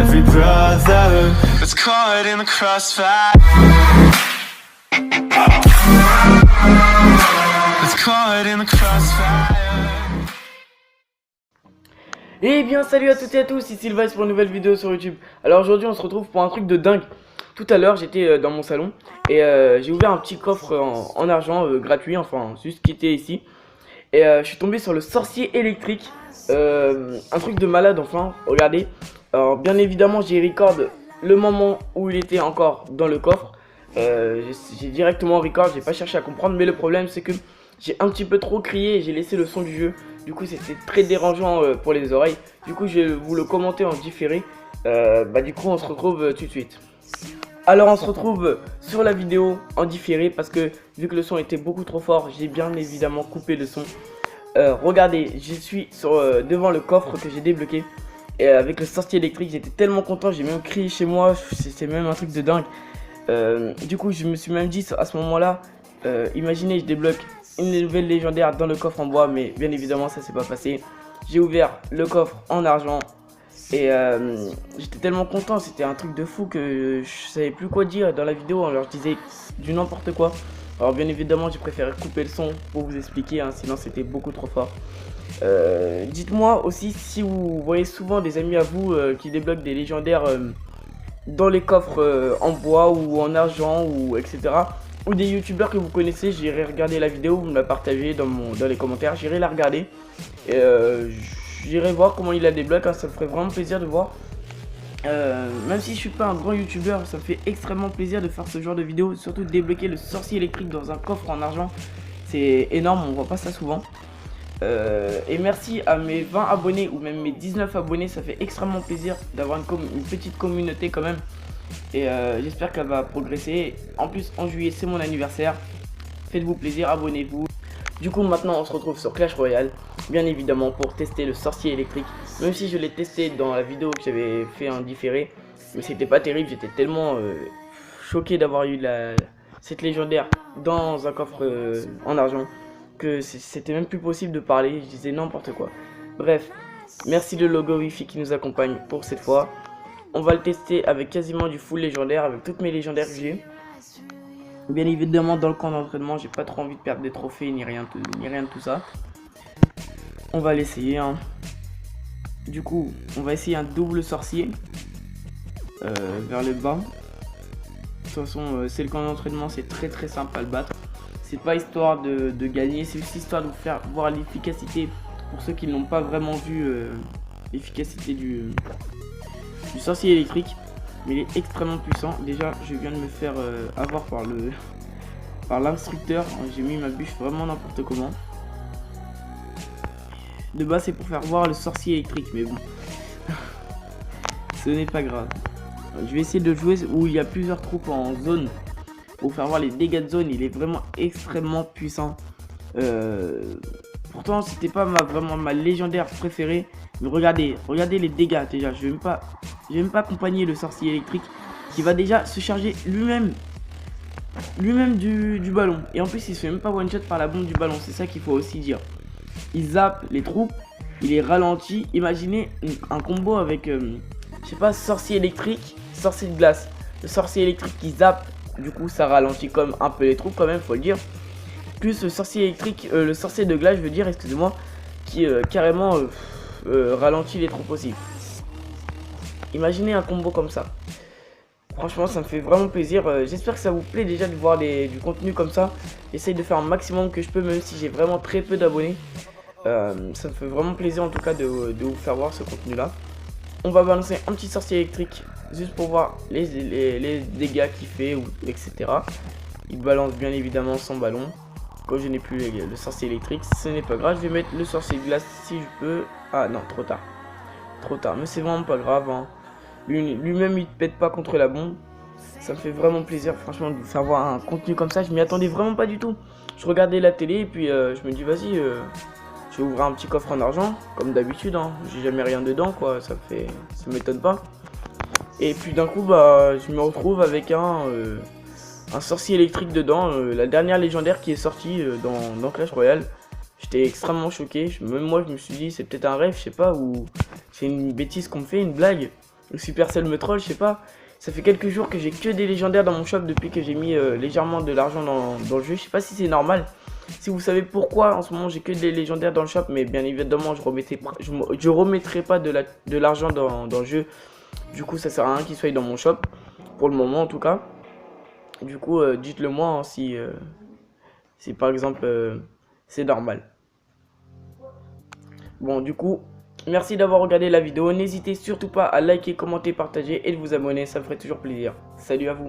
every brother that's caught in the crossfire. That's caught in the crossfire. Eh bien salut à toutes et à tous, ici Sylvain pour une nouvelle vidéo sur YouTube. Alors aujourd'hui on se retrouve pour un truc de dingue. Tout à l'heure j'étais dans mon salon et j'ai ouvert un petit coffre en argent gratuit, enfin juste qui était ici. Et je suis tombé sur le sorcier électrique, un truc de malade enfin, regardez. Alors bien évidemment j'ai record le moment où il était encore dans le coffre. J'ai directement record, j'ai pas cherché à comprendre, mais le problème c'est que j'ai un petit peu trop crié et j'ai laissé le son du jeu. Du coup c'était très dérangeant pour les oreilles. Du coup je vais vous le commenter en différé. Du coup on se retrouve tout de suite. Alors on se retrouve sur la vidéo en différé parce que vu que le son était beaucoup trop fort, j'ai bien évidemment coupé le son. Regardez, je suis devant le coffre que j'ai débloqué. Et avec le sorcier électrique, j'étais tellement content, j'ai même crié chez moi, c'est même un truc de dingue. Du coup je me suis même dit à ce moment là, imaginez je débloque une nouvelle légendaire dans le coffre en bois, mais bien évidemment ça s'est pas passé. J'ai ouvert le coffre en argent et j'étais tellement content, c'était un truc de fou que je savais plus quoi dire dans la vidéo, alors je disais du n'importe quoi. Alors bien évidemment j'ai préféré couper le son pour vous expliquer, hein, sinon c'était beaucoup trop fort. Dites-moi aussi si vous voyez souvent des amis à vous qui débloquent des légendaires dans les coffres en bois ou en argent ou etc. Ou des youtubeurs que vous connaissez, j'irai regarder la vidéo, vous me la partagez dans les commentaires, j'irai la regarder. Et j'irai voir comment il la débloque, hein, ça me ferait vraiment plaisir de voir. Même si je suis pas un grand youtubeur, ça me fait extrêmement plaisir de faire ce genre de vidéo. Surtout de débloquer le sorcier électrique dans un coffre en argent. C'est énorme, on voit pas ça souvent. Et merci à mes 20 abonnés ou même mes 19 abonnés, ça fait extrêmement plaisir d'avoir une petite communauté quand même. Et j'espère qu'elle va progresser. En plus en juillet c'est mon anniversaire. Faites-vous plaisir, abonnez-vous. Du coup maintenant on se retrouve sur Clash Royale, bien évidemment pour tester le sorcier électrique. Même si je l'ai testé dans la vidéo que j'avais fait en différé, mais c'était pas terrible, j'étais tellement choqué d'avoir eu cette légendaire dans un coffre en argent que c'était même plus possible de parler, je disais n'importe quoi. Bref, merci le logo Wi-Fi qui nous accompagne pour cette fois. On va le tester avec quasiment du full légendaire, avec toutes mes légendaires que j'ai. Bien évidemment dans le camp d'entraînement, j'ai pas trop envie de perdre des trophées ni rien de tout ça. On va l'essayer, hein. Du coup, on va essayer un double sorcier vers le bas. De toute façon, c'est le camp d'entraînement, c'est très simple à le battre. C'est pas histoire de gagner, c'est juste histoire de vous faire voir l'efficacité. Pour ceux qui n'ont pas vraiment vu l'efficacité du sorcier électrique. Mais il est extrêmement puissant. Déjà je viens de me faire avoir par l'instructeur. J'ai mis ma bûche vraiment n'importe comment. De base c'est pour faire voir le sorcier électrique, mais bon. Ce n'est pas grave. Je vais essayer de jouer où il y a plusieurs troupes en zone. Pour faire voir les dégâts de zone. Il est vraiment extrêmement puissant. Pourtant c'était pas vraiment ma légendaire préférée. Mais regardez les dégâts déjà. Je vais même pas accompagner le sorcier électrique qui va déjà se charger lui-même du ballon. Et en plus il se fait même pas one shot par la bombe du ballon. C'est ça qu'il faut aussi dire. Il zappe les troupes, il les ralentit. Imaginez un combo avec je sais pas, sorcier électrique, sorcier de glace. Le sorcier électrique qui zappe, du coup ça ralentit comme un peu les troupes quand même, faut le dire. Plus le sorcier électrique, le sorcier de glace je veux dire, excusez-moi, qui carrément ralentit les troupes aussi. Imaginez un combo comme ça. Franchement ça me fait vraiment plaisir. J'espère que ça vous plaît déjà de voir du contenu comme ça. J'essaye de faire un maximum que je peux, même si j'ai vraiment très peu d'abonnés. Ça me fait vraiment plaisir en tout cas de vous faire voir ce contenu là. On va balancer un petit sorcier électrique juste pour voir les dégâts qu'il fait, etc. Il balance bien évidemment son ballon. Quand je n'ai plus le sorcier électrique, ce n'est pas grave. Je vais mettre le sorcier de glace si je peux. Ah non, trop tard. Trop tard, mais c'est vraiment pas grave, hein. Lui-même il pète pas contre la bombe. Ça me fait vraiment plaisir franchement de vous faire voir un contenu comme ça. Je m'y attendais vraiment pas du tout. Je regardais la télé et puis je me dis vas-y, je vais ouvrir un petit coffre en argent comme d'habitude, hein. J'ai jamais rien dedans quoi, ça m'étonne pas. Et puis d'un coup je me retrouve avec un sorcier électrique dedans, la dernière légendaire qui est sortie dans Clash Royale. J'étais extrêmement choqué, même moi je me suis dit c'est peut-être un rêve, je sais pas, ou c'est une bêtise qu'on me fait, une blague. ou Supercell me troll, je sais pas. Ça fait quelques jours que j'ai que des légendaires dans mon shop depuis que j'ai mis légèrement de l'argent dans le jeu. Je sais pas si c'est normal. Si vous savez pourquoi en ce moment j'ai que des légendaires dans le shop, mais bien évidemment je remettrai pas de l'argent dans le jeu. Du coup ça sert à rien qu'il soit dans mon shop, pour le moment en tout cas. Du coup dites-le moi hein, si par exemple c'est normal. Bon du coup, merci d'avoir regardé la vidéo. N'hésitez surtout pas à liker, commenter, partager et de vous abonner, ça me ferait toujours plaisir. Salut à vous.